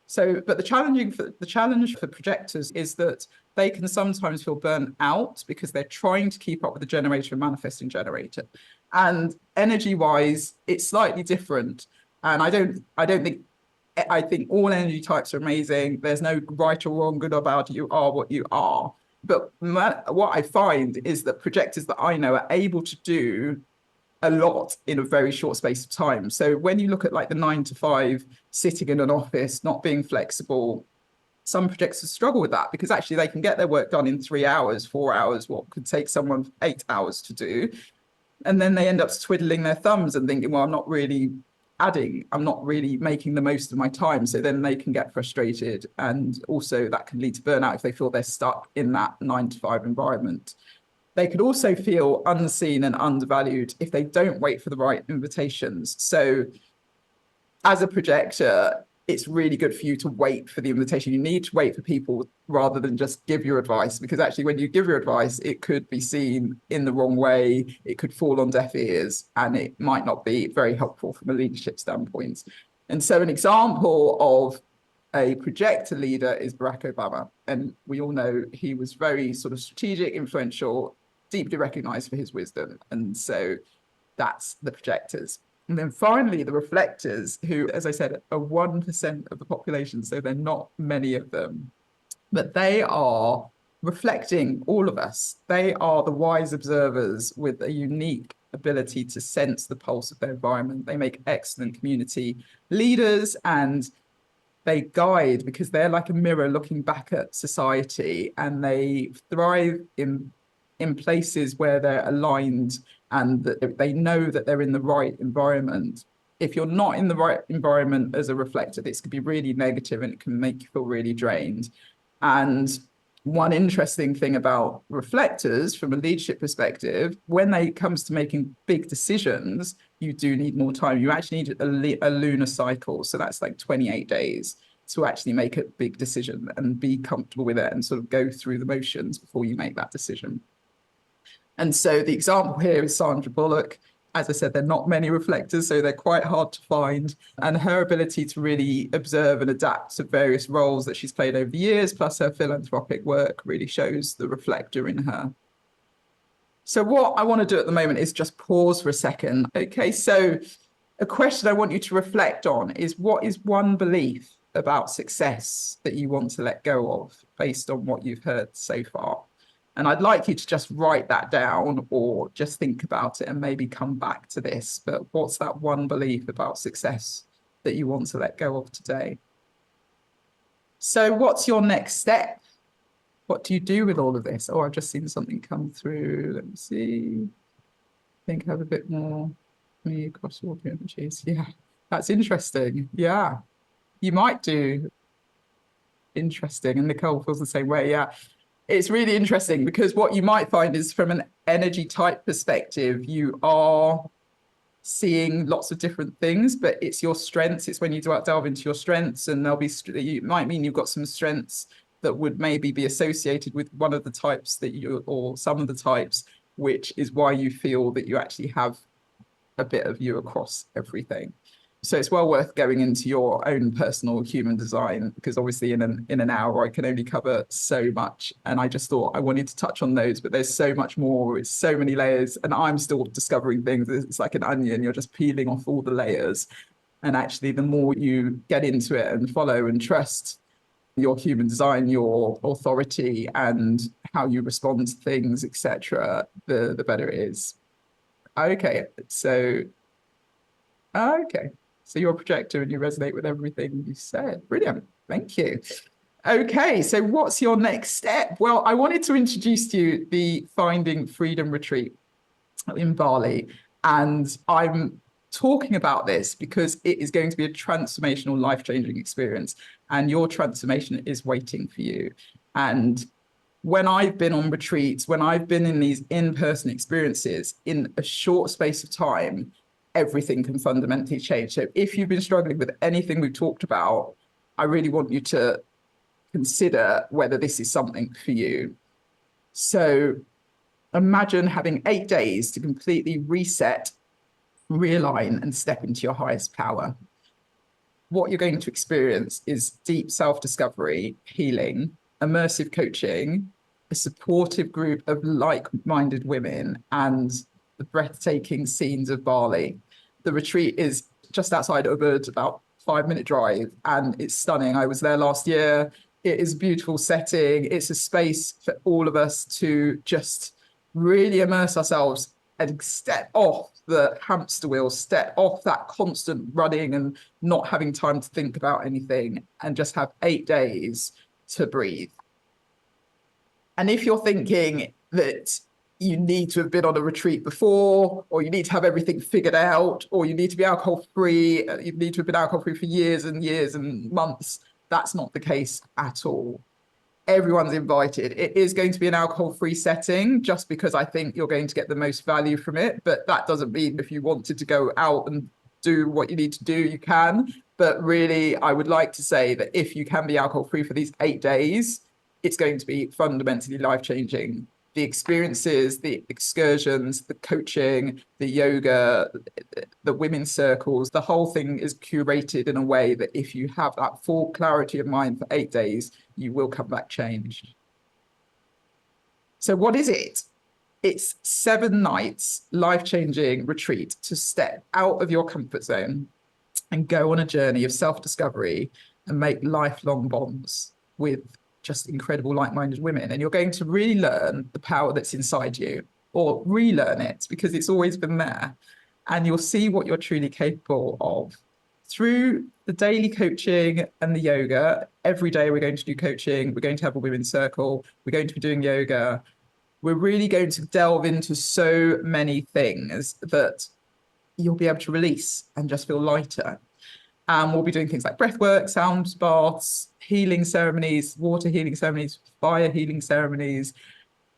So, but the challenge for projectors is that they can sometimes feel burnt out because they're trying to keep up with the generator and manifesting generator. And energy-wise, it's slightly different. And I think all energy types are amazing. There's no right or wrong, good or bad. You are what you are. But what I find is that projectors that I know are able to do a lot in a very short space of time. So when you look at like the 9 to 5, sitting in an office, not being flexible, some projectors struggle with that because actually they can get their work done in 3 hours, 4 hours, what could take someone 8 hours to do. And then they end up twiddling their thumbs and thinking, well, I'm not really making the most of my time. So then they can get frustrated. And also that can lead to burnout if they feel they're stuck in that 9 to 5 environment. They could also feel unseen and undervalued if they don't wait for the right invitations. So as a projector, it's really good for you to wait for the invitation. You need to wait for people rather than just give your advice, because actually when you give your advice, it could be seen in the wrong way. It could fall on deaf ears and it might not be very helpful from a leadership standpoint. And so an example of a projector leader is Barack Obama. And we all know he was very sort of strategic, influential, deeply recognized for his wisdom. And so that's the projectors. And then finally, the reflectors, who, as I said, are 1% of the population. So they're not many of them, but they are reflecting all of us. They are the wise observers with a unique ability to sense the pulse of their environment. They make excellent community leaders and they guide because they're like a mirror looking back at society, and they thrive in places where they're aligned and that they know that they're in the right environment. If you're not in the right environment as a reflector, this could be really negative and it can make you feel really drained. And one interesting thing about reflectors from a leadership perspective, when it comes to making big decisions, you do need more time. You actually need a lunar cycle. So that's like 28 days to actually make a big decision and be comfortable with it and sort of go through the motions before you make that decision. And so the example here is Sandra Bullock. As I said, there are not many reflectors, so they're quite hard to find. And her ability to really observe and adapt to various roles that she's played over the years, plus her philanthropic work, really shows the reflector in her. So what I want to do at the moment is just pause for a second. Okay, so a question I want you to reflect on is, what is one belief about success that you want to let go of based on what you've heard so far? And I'd like you to just write that down or just think about it and maybe come back to this. But what's that one belief about success that you want to let go of today? So what's your next step? What do you do with all of this? Oh, I've just seen something come through. Let me see. I think I have a bit more me across all the energies. Yeah, that's interesting. Yeah, you might do. Interesting. And Nicole feels the same way. Yeah. It's really interesting because what you might find is, from an energy type perspective, you are seeing lots of different things, but it's your strengths. It's when you delve into your strengths, and you might mean you've got some strengths that would maybe be associated with one of the types or some of the types, which is why you feel that you actually have a bit of you across everything. So it's well worth going into your own personal human design, because obviously in an hour I can only cover so much. And I just thought I wanted to touch on those, but there's so much more. It's so many layers, and I'm still discovering things. It's like an onion. You're just peeling off all the layers. And actually, the more you get into it and follow and trust your human design, your authority, and how you respond to things, etc., the better it is. Okay, so you're a projector and you resonate with everything you said. Brilliant. Thank you. Okay, so what's your next step? Well, I wanted to introduce to you the Finding Freedom Retreat in Bali. And I'm talking about this because it is going to be a transformational, life-changing experience. And your transformation is waiting for you. And when I've been on retreats, when I've been in these in-person experiences, in a short space of time, everything can fundamentally change. So if you've been struggling with anything we've talked about, I really want you to consider whether this is something for you. So imagine having 8 days to completely reset, realign, and step into your highest power. what you're going to experience is deep self-discovery, healing, immersive coaching, a supportive group of like-minded women, and the breathtaking scenes of Bali. The retreat is just outside Ubud, about 5-minute drive, and it's stunning. I was there last year. It is a beautiful setting. It's a space for all of us to just really immerse ourselves and step off the hamster wheel, step off that constant running and not having time to think about anything, and just have 8 days to breathe. And if you're thinking that you need to have been on a retreat before, or you need to have everything figured out, or you need to be alcohol free, you need to have been alcohol free for years and years and months, that's not the case at all. Everyone's invited. It is going to be an alcohol-free setting just because I think you're going to get the most value from it. But that doesn't mean if you wanted to go out and do what you need to do, you can. But really, I would like to say that if you can be alcohol-free for these 8 days, it's going to be fundamentally life-changing. The experiences, the excursions, the coaching, the yoga, the women's circles, the whole thing is curated in a way that if you have that full clarity of mind for 8 days, you will come back changed. So what is it? It's 7 nights, life-changing retreat to step out of your comfort zone and go on a journey of self-discovery and make lifelong bonds with just incredible like-minded women. And you're going to really learn the power that's inside you, or relearn it because it's always been there. And you'll see what you're truly capable of through the daily coaching and the yoga. Every day we're going to do coaching. We're going to have a women's circle. We're going to be doing yoga. We're really going to delve into so many things that you'll be able to release and just feel lighter. And we'll be doing things like breath work, sound baths, healing ceremonies, water healing ceremonies, fire healing ceremonies,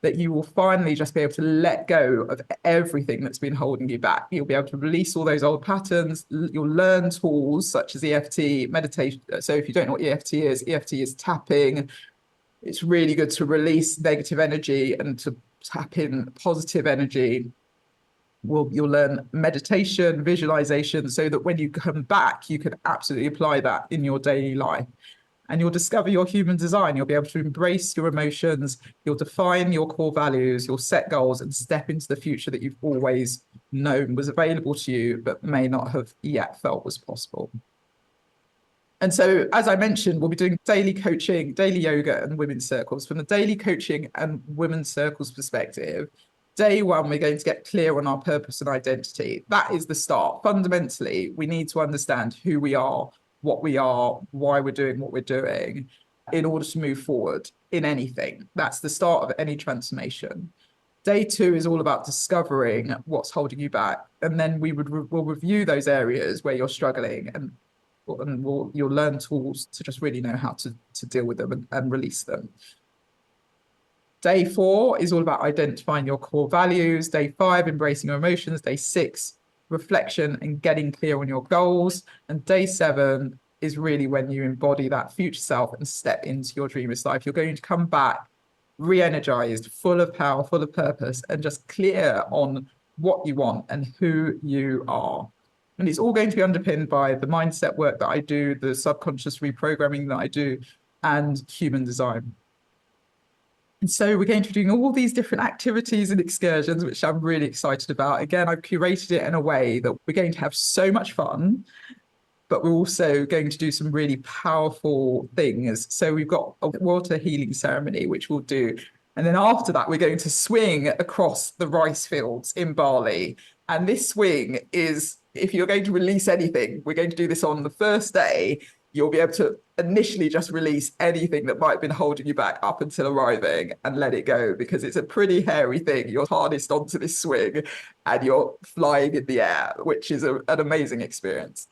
that you will finally just be able to let go of everything that's been holding you back. You'll be able to release all those old patterns. You'll learn tools such as EFT, meditation. So if you don't know what EFT is tapping. It's really good to release negative energy and to tap in positive energy. You'll learn meditation, visualization, so that when you come back, you can absolutely apply that in your daily life. And you'll discover your human design. You'll be able to embrace your emotions. You'll define your core values. You'll set goals and step into the future that you've always known was available to you, but may not have yet felt was possible. And so, as I mentioned, we'll be doing daily coaching, daily yoga, and women's circles. From the daily coaching and women's circles perspective, day one, we're going to get clear on our purpose and identity. That is the start. Fundamentally, we need to understand who we are, why we're doing what we're doing in order to move forward in anything. That's the start of any transformation. Day two is all about discovering what's holding you back. And then we'll review those areas where you're struggling, and you'll learn tools to just really know how to deal with them and release them. Day 4 is all about identifying your core values. Day 5, embracing your emotions. Day 6, reflection and getting clear on your goals. And day 7 is really when you embody that future self and step into your dreamless life. You're going to come back re-energized, full of power, full of purpose, and just clear on what you want and who you are. And it's all going to be underpinned by the mindset work that I do, the subconscious reprogramming that I do, and human design. And so we're going to be doing all these different activities and excursions, which I'm really excited about. Again, I've curated it in a way that we're going to have so much fun, but we're also going to do some really powerful things. So we've got a water healing ceremony, which we'll do. And then after that, we're going to swing across the rice fields in Bali. And this swing is, if you're going to release anything, we're going to do this on the first day. You'll be able to initially just release anything that might have been holding you back up until arriving and let it go, because it's a pretty hairy thing. You're harnessed onto this swing and you're flying in the air, which is an amazing experience.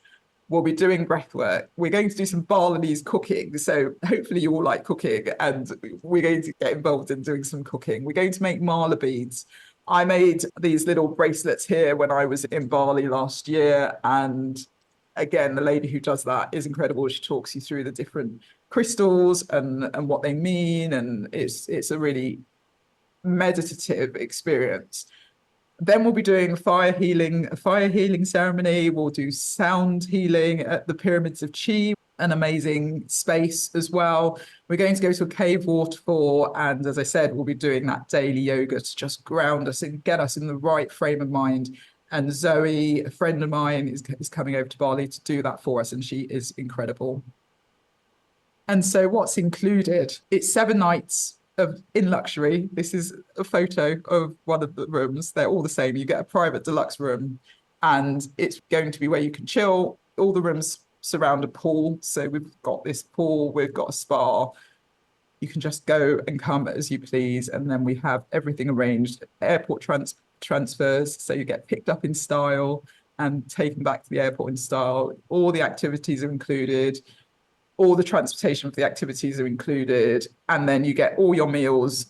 We'll be doing breath work. We're going to do some Balinese cooking. So hopefully you all like cooking, and we're going to get involved in doing some cooking. We're going to make mala beads. I made these little bracelets here when I was in Bali last year. And again, the lady who does that is incredible. She talks you through the different crystals and what they mean. And it's a really meditative experience. Then we'll be doing a fire healing ceremony. We'll do sound healing at the Pyramids of Chi, an amazing space as well. We're going to go to a cave waterfall. And as I said, we'll be doing that daily yoga to just ground us and get us in the right frame of mind. And Zoe, a friend of mine, is coming over to Bali to do that for us. And she is incredible. And so what's included? It's 7 nights in luxury. This is a photo of one of the rooms. They're all the same. You get a private deluxe room, and it's going to be where you can chill. All the rooms surround a pool. So we've got this pool, we've got a spa. You can just go and come as you please. And then we have everything arranged, airport transfers. So you get picked up in style and taken back to the airport in style. All the activities are included. All the transportation for the activities are included, and then you get all your meals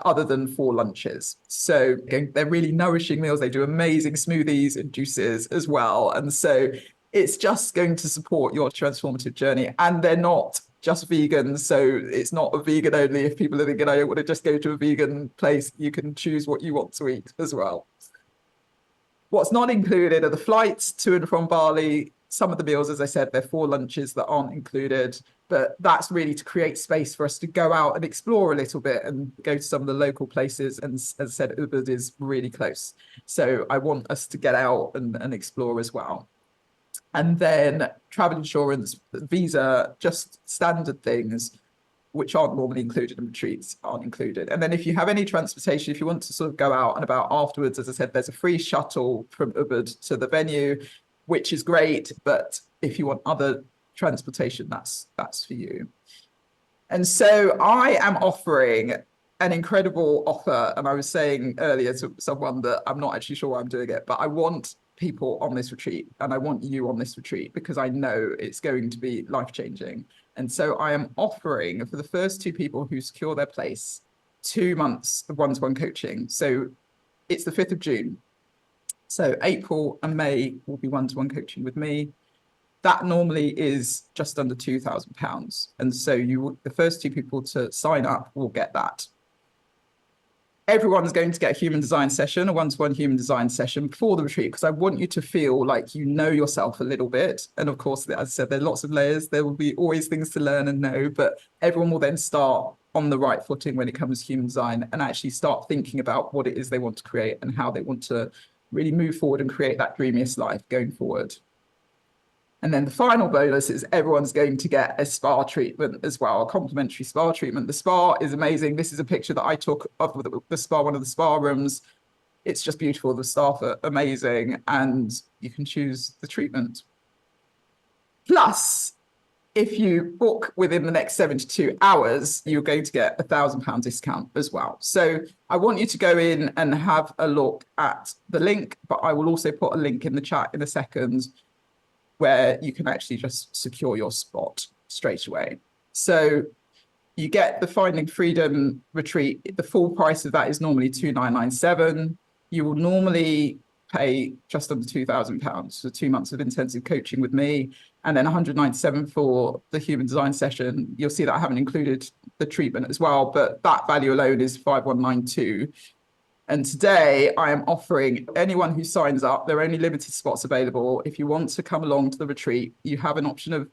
other than 4 lunches. So they're really nourishing meals. They do amazing smoothies and juices as well. And so it's just going to support your transformative journey. And they're not just vegan. So it's not a vegan only. If people are thinking, I don't want to just go to a vegan place, you can choose what you want to eat as well. What's not included are the flights to and from Bali. Some of the meals, as I said, they're 4 lunches that aren't included, but that's really to create space for us to go out and explore a little bit and go to some of the local places. And as I said, Ubud is really close. So I want us to get out and explore as well. And then travel insurance, visa, just standard things, which aren't normally included in retreats, aren't included. And then if you have any transportation, if you want to sort of go out and about afterwards, as I said, there's a free shuttle from Ubud to the venue, which is great. But if you want other transportation, that's for you. And so I am offering an incredible offer. And I was saying earlier to someone that I'm not actually sure why I'm doing it, but I want people on this retreat, and I want you on this retreat, because I know it's going to be life-changing. And so I am offering, for the first 2 people who secure their place, 2 months of one-to-one coaching. So it's the 5th of June. So April and May will be one-to-one coaching with me. That normally is just under £2,000. And so the first 2 people to sign up will get that. Everyone's going to get a human design session, a one-to-one human design session before the retreat, because I want you to feel like you know yourself a little bit. And of course, as I said, there are lots of layers. There will be always things to learn and know, but everyone will then start on the right footing when it comes to human design and actually start thinking about what it is they want to create and how they want to really move forward and create that dreamiest life going forward. And then the final bonus is everyone's going to get a spa treatment as well, a complimentary spa treatment. The spa is amazing. This is a picture that I took of the spa, one of the spa rooms. It's just beautiful. The staff are amazing, and you can choose the treatment. Plus, if you book within the next 72 hours, you're going to get £1,000 discount as well. So I want you to go in and have a look at the link, but I will also put a link in the chat in a second where you can actually just secure your spot straight away. So you get the Finding Freedom retreat. The full price of that is normally £2,997. You will normally pay just under £2,000 for 2 months of intensive coaching with me, and then £197 for the human design session. You'll see that I haven't included the treatment as well, but that value alone is £5,192. And today I am offering anyone who signs up, there are only limited spots available. If you want to come along to the retreat, you have an option of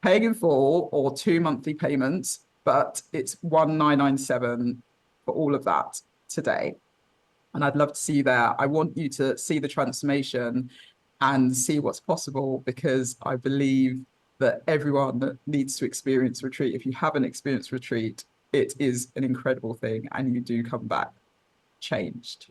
paying in full or 2 monthly payments, but it's £1,997 for all of that today. And I'd love to see you there. I want you to see the transformation and see what's possible, because I believe that everyone needs to experience retreat. If you haven't experienced retreat, it is an incredible thing, and you do come back changed.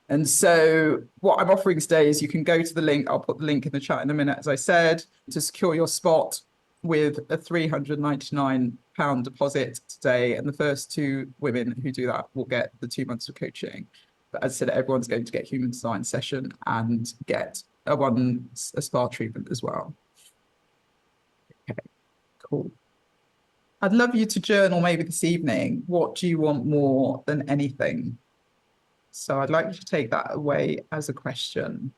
And so what I'm offering today is you can go to the link. I'll put the link in the chat in a minute, as I said, to secure your spot with a £399 deposit today. And the first 2 women who do that will get the 2 months of coaching. But as I said, everyone's going to get a human design session and get a spa treatment as well. Okay, cool. I'd love you to journal maybe this evening. What do you want more than anything? So I'd like you to take that away as a question.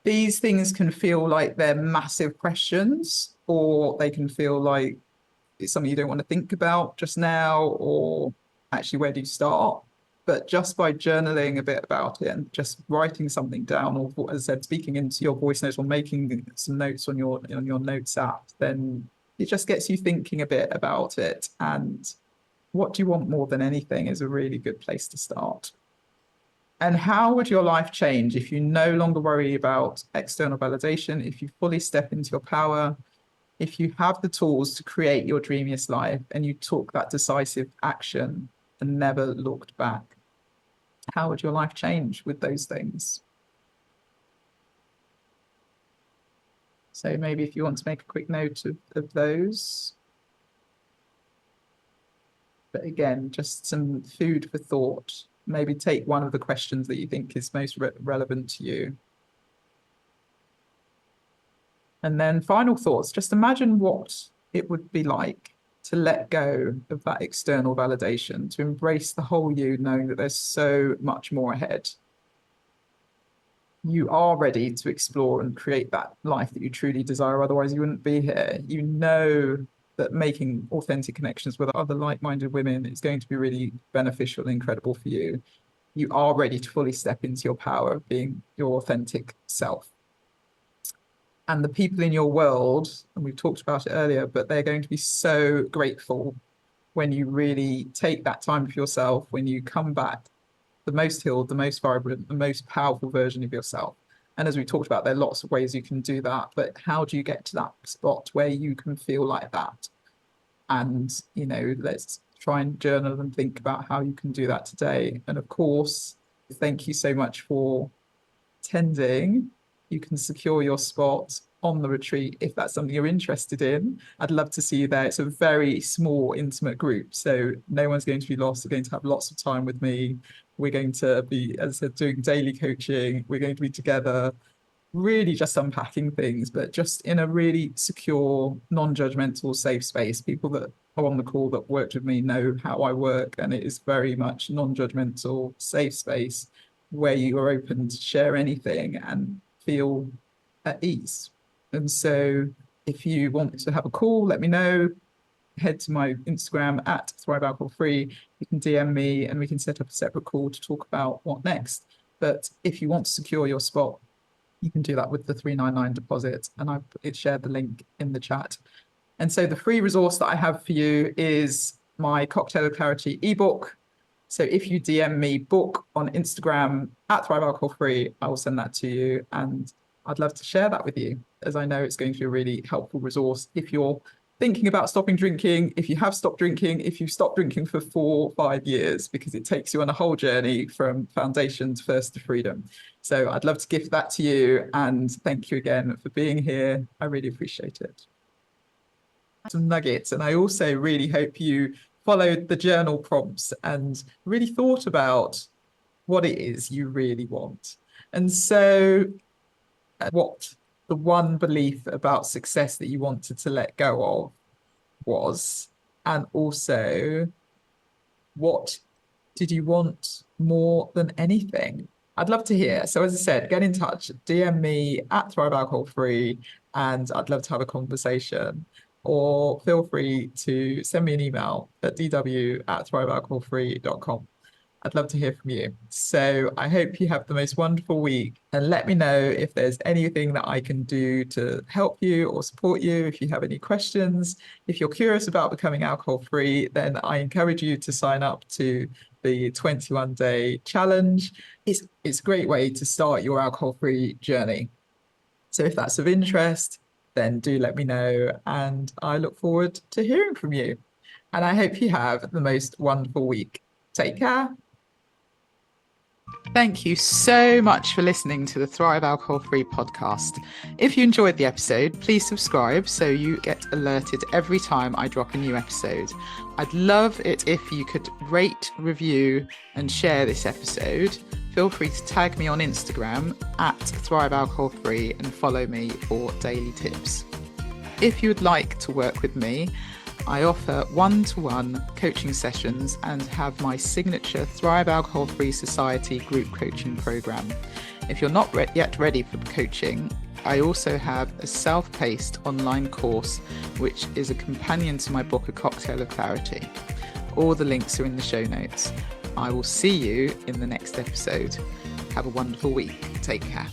These things can feel like they're massive questions, or they can feel like it's something you don't want to think about just now, or actually, where do you start? But just by journaling a bit about it and just writing something down, or as I said, speaking into your voice notes or making some notes on your notes app, then it just gets you thinking a bit about it. And what do you want more than anything is a really good place to start. And how would your life change if you no longer worry about external validation, if you fully step into your power, if you have the tools to create your dreamiest life and you took that decisive action and never looked back? How would your life change with those things? So maybe if you want to make a quick note of those. But again, just some food for thought. Maybe take one of the questions that you think is most relevant to you. And then final thoughts, just imagine what it would be like to let go of that external validation, to embrace the whole you, knowing that there's so much more ahead. You are ready to explore and create that life that you truly desire. Otherwise, you wouldn't be here. You know that making authentic connections with other like-minded women is going to be really beneficial and incredible for you. You are ready to fully step into your power of being your authentic self. And the people in your world, and we've talked about it earlier, but they're going to be so grateful when you really take that time for yourself, when you come back the most healed, the most vibrant, the most powerful version of yourself. And as we talked about, there are lots of ways you can do that, but how do you get to that spot where you can feel like that? And, let's try and journal and think about how you can do that today. And of course, thank you so much for attending. You can secure your spot on the retreat if that's something you're interested in. I'd love to see you there. It's a very small, intimate group, so no one's going to be lost. We're going to have lots of time with me. We're going to be, as I said, doing daily coaching. We're going to be together, really just unpacking things, but just in a really secure, non-judgmental, safe space. People that are on the call that worked with me know how I work, and it is very much non-judgmental, safe space where you are open to share anything and feel at ease. And so if you want to have a call, let me know. Head to my Instagram at Thrive Alcohol Free. You can DM me and we can set up a separate call to talk about what next. But if you want to secure your spot, you can do that with the 399 deposit. And I've shared the link in the chat. And so the free resource that I have for you is my Cocktail of Clarity ebook. So if you DM me book on Instagram at Thrive Alcohol Free, I will send that to you. And I'd love to share that with you, as I know it's going to be a really helpful resource if you're thinking about stopping drinking, if you have stopped drinking, if you've stopped drinking for 4 or 5 years, because it takes you on a whole journey from foundation to first to freedom. So I'd love to gift that to you. And thank you again for being here. I really appreciate it. Some nuggets. And I also really hope you followed the journal prompts and really thought about what it is you really want. And so what the one belief about success that you wanted to let go of was, and also what did you want more than anything? I'd love to hear. So as I said, get in touch, DM me at Thrive Alcohol Free, and I'd love to have a conversation. Or feel free to send me an email at dw@thrivealcoholfree.com. I'd love to hear from you. So I hope you have the most wonderful week, and let me know if there's anything that I can do to help you or support you. If you have any questions, if you're curious about becoming alcohol free, then I encourage you to sign up to the 21-day challenge. It's a great way to start your alcohol free journey. So if that's of interest, then do let me know, and I look forward to hearing from you. And I hope you have the most wonderful week. Take care. Thank you so much for listening to the Thrive Alcohol Free podcast. If you enjoyed the episode, please subscribe so you get alerted every time I drop a new episode. I'd love it if you could rate, review, and share this episode. Feel free to tag me on Instagram at Thrive Alcohol Free and follow me for daily tips. If you would like to work with me, I offer one-to-one coaching sessions and have my signature Thrive Alcohol Free Society group coaching program. If you're not yet ready for coaching, I also have a self-paced online course, which is a companion to my book, A Cocktail of Clarity. All the links are in the show notes. I will see you in the next episode. Have a wonderful week. Take care.